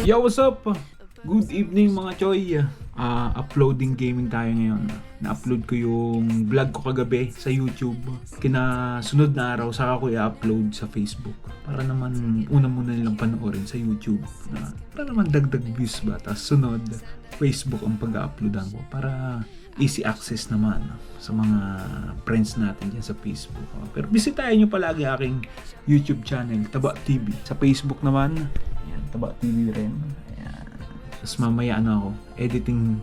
Yo, what's up? Good evening mga choy. Uploading gaming tayo ngayon. Na-upload ko yung vlog ko kagabi sa YouTube. Kinasunod na araw saka ko i-upload sa Facebook. Para naman una muna nilang panoorin sa YouTube. Para naman dagdag views ba. Tapos sunod, Facebook ang pag-uploadan ko. Para easy access naman sa mga friends natin dyan sa Facebook. Pero bisitahin nyo palagi aking YouTube channel, Taba TV. Sa Facebook naman, ayan, Taba TV rin. Ayan. Tapos mamaya ako, editing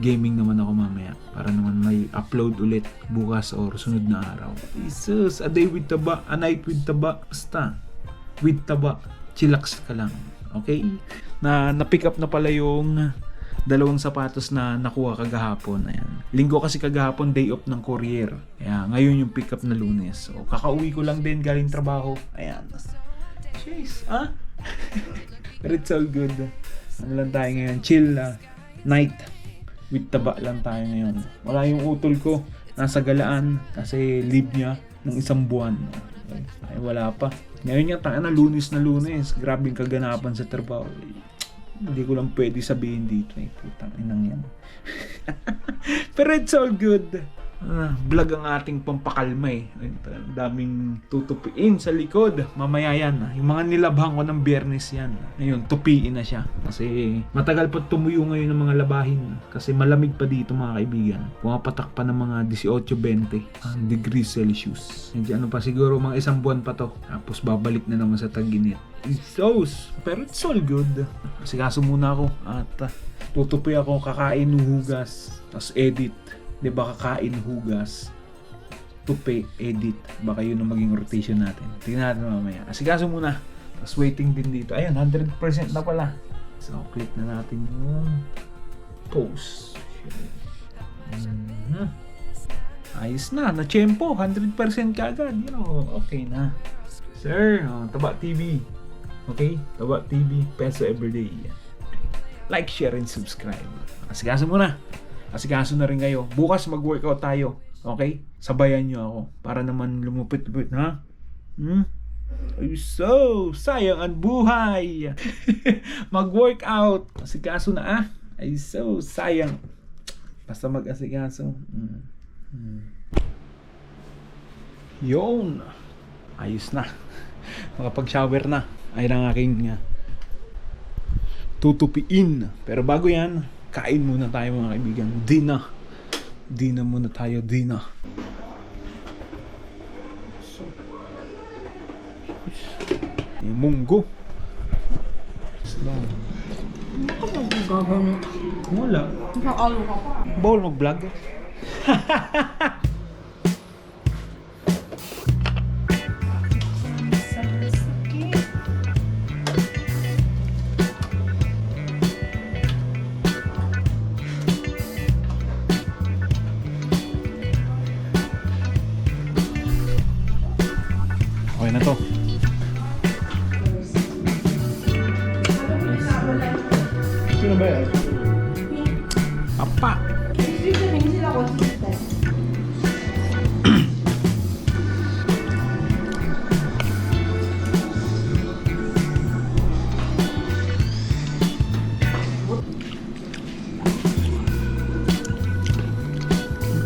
gaming naman ako mamaya. Para naman may upload ulit bukas or sunod na araw. Jesus, a day with Taba, a night with Taba. Basta, with Taba, chillax ka lang. Okay? Na-pick up na pala yung dalawang sapatos na nakuha kagahapon. Ayan. Linggo kasi kagahapon, day off ng courier. Kaya ngayon yung pick up na Lunes. So, kakauwi ko lang din galing trabaho. Ayan. Jeez, But it's all good. Ano lang tayo ngayon? Chill night. With Taba lang tayo ngayon. Wala yung utol ko. Nasa galaan. Kasi leave niya ng isang buwan. Ay, wala pa. Ngayon nga tayo na Lunes. Grabing kaganapan sa trabaho. Hindi ko lang pwede sabihin dito. Putang inang yan. Pero it's all good. Vlog ang ating pampakalma daming tutupiin sa likod. Mamaya yan. Yung mga nilabhan ko ng Biyernes yan. Ngayon, tupiin na siya. Kasi matagal pa tumuyo ngayon ng mga labahin. Kasi malamig pa dito mga kaibigan. Pumapatak pa ng mga 18-20 degrees Celsius. Hindi ano pa siguro mga isang buwan pa to. Tapos babalik na naman sa tag-init. Pero it's all good. Kasi kaso muna ako. At tutupi ako, kakain, hugas. Tapos edit. Diba, kakain, hugas, tupi, edit. Baka yun ang maging rotation natin. Tingnan natin mamaya. Asikaso muna. Tapos waiting din dito. Ayun, 100% na pala. So, click na natin yung post. Ayos na. Na-tempo. 100% kagad. Okay na. Sir, Taba TV. Okay? Taba TV, peso everyday. Like, share, and subscribe. Asikaso muna. Asikaso na rin kayo. Bukas mag-workout tayo. Okay? Sabayan nyo ako. Para naman lumupit-lupit, ha? Ay, so, sayang ang buhay. Mag-workout. Asikaso na, Ay, so, sayang. Basta mag-asikaso. Yun. Ayos na. Makapag-shower na. Ay lang aking tutupiin. Pero bago yan, kain muna tayo mga kaibigan. Dina muna tayo. Yung munggo. Slow. Bakit mag-gagano? Wala. Nakalo ka pa. Bawal mag-vlog. Okay na to. Sino ba yan? Papa!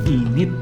Init.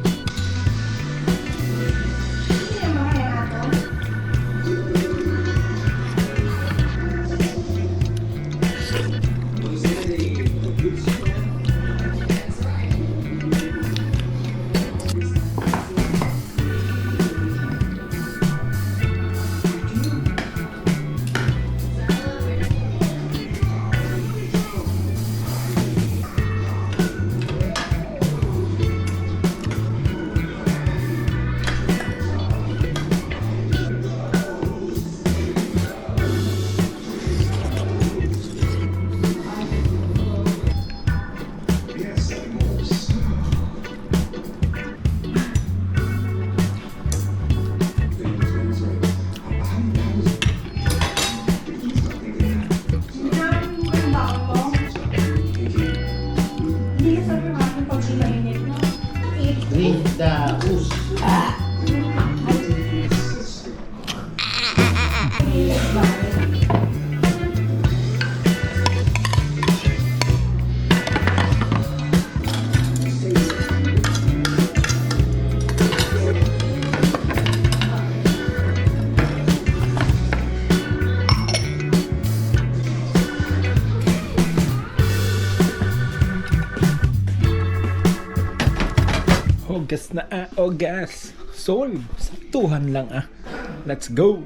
Daus. Gas na o gas. Solve. Saktuhan lang Let's go.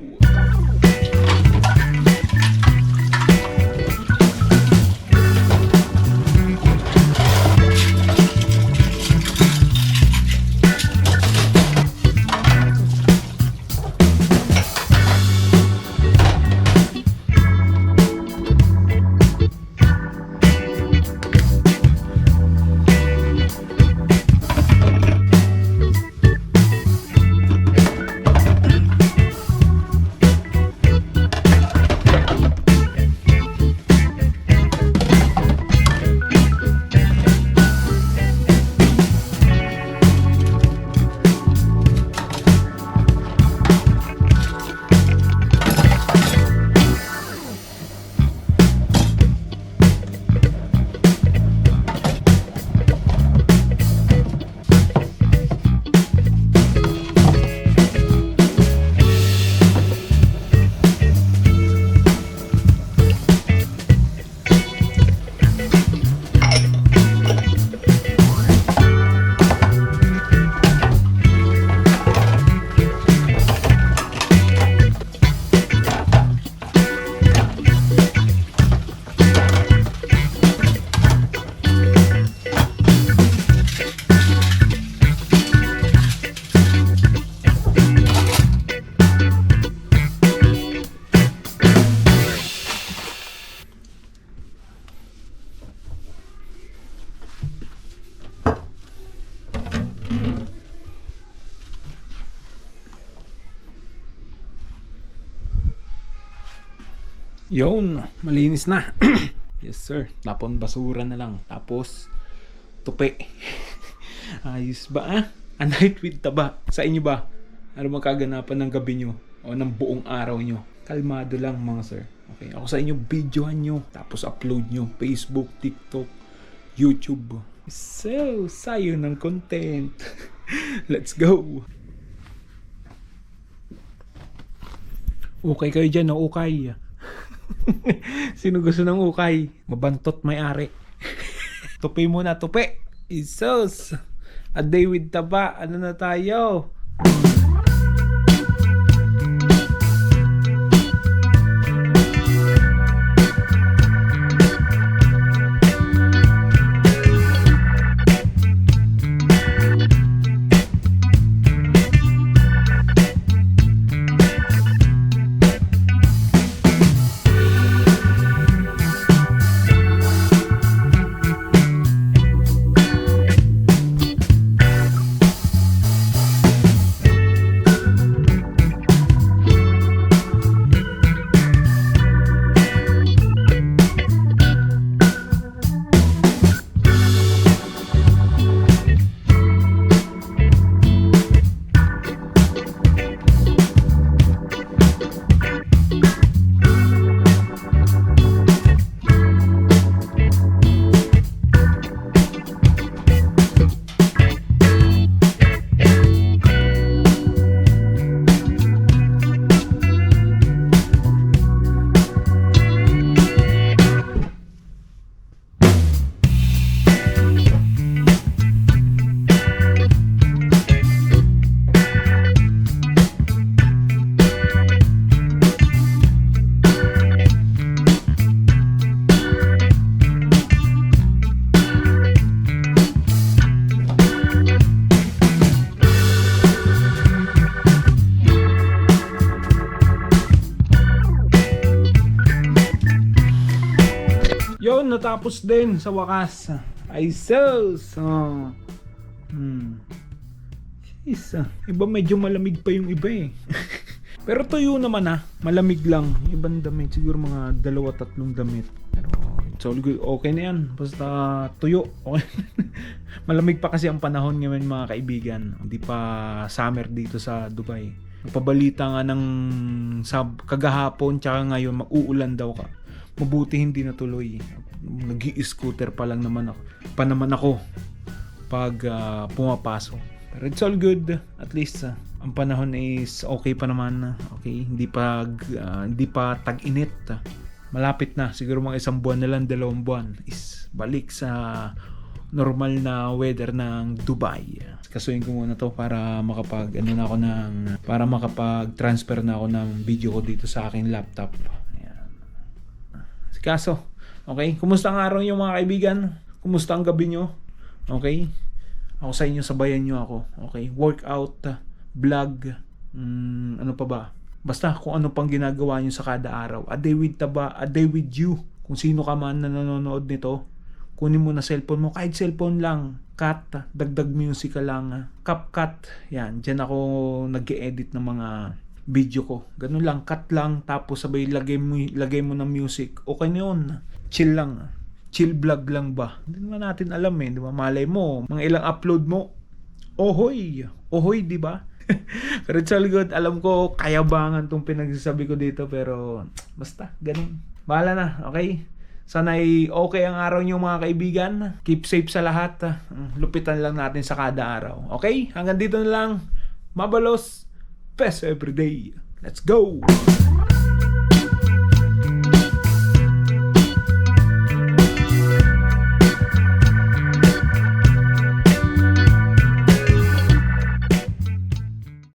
Yun, malinis na. Yes sir, tapon basura na lang. Tapos, tupi. Ayos ba A night with taba. Sa inyo ba? Ano bang kaganapan ng gabi nyo? O ng buong araw nyo? Kalmado lang mga sir. Okay, ako sa inyo, videohan nyo. Tapos upload nyo. Facebook, TikTok, YouTube. So, sayo ng content. Let's go. Okay kayo dyan, no? Okay. Sino gusto ng ukay? Mabantot may-ari. Tupi muna, tupi. Isos. A day with taba. Ano na tayo? Yun, natapos din sa wakas. Ay sus. Iba medyo malamig pa yung iba eh. Pero tuyo naman malamig lang. Ibang damit, siguro mga 2-3 damit. Pero it's all good. Okay na yan. Basta tuyo. Okay. Malamig pa kasi ang panahon ngayon mga kaibigan. Hindi pa summer dito sa Dubai. Napabalita nga ng kagahapon tsaka ngayon mag-uulan daw ka. Mabuti hindi natuloy. Nag-i-scooter pa naman ako pag pumapasok. Pero it's all good. At least ang panahon is okay pa naman. Okay, hindi pa tag-init. Malapit na, siguro mga 1 buwan na lang, 2 buwan is balik sa normal na weather ng Dubai. Kasuhin ko muna to para makapag-transfer na ako ng video ko dito sa aking laptop. Ayan. Kaso, okay? Kumusta ang araw niyo mga kaibigan? Kumusta ang gabi niyo? Okay? Ako sa inyo, sabayan niyo ako. Okay? Workout, vlog, ano pa ba? Basta kung ano pang ginagawa niyo sa kada araw. A day with Taba, a day with you. Kung sino ka man na nanonood nito, kunin mo na cellphone mo, kahit cellphone lang, cut, dagdag music ka lang, CapCut, yan, dyan ako nag-edit ng mga video ko, ganun lang, cut lang, tapos sabay lagay mo ng music, okay na yun, chill lang, chill vlog lang ba, hindi naman natin alam di ba, malay mo, mga ilang upload mo, ohoy, di ba? Pero it's all good, alam ko, kayabangan tong pinagsasabi ko dito, pero basta, ganun, bahala na, okay? Sana'y okay ang araw niyo mga kaibigan. Keep safe sa lahat. Lupitan lang natin sa kada araw. Okay? Hanggang dito na lang. Mabalos. Best everyday. Let's go!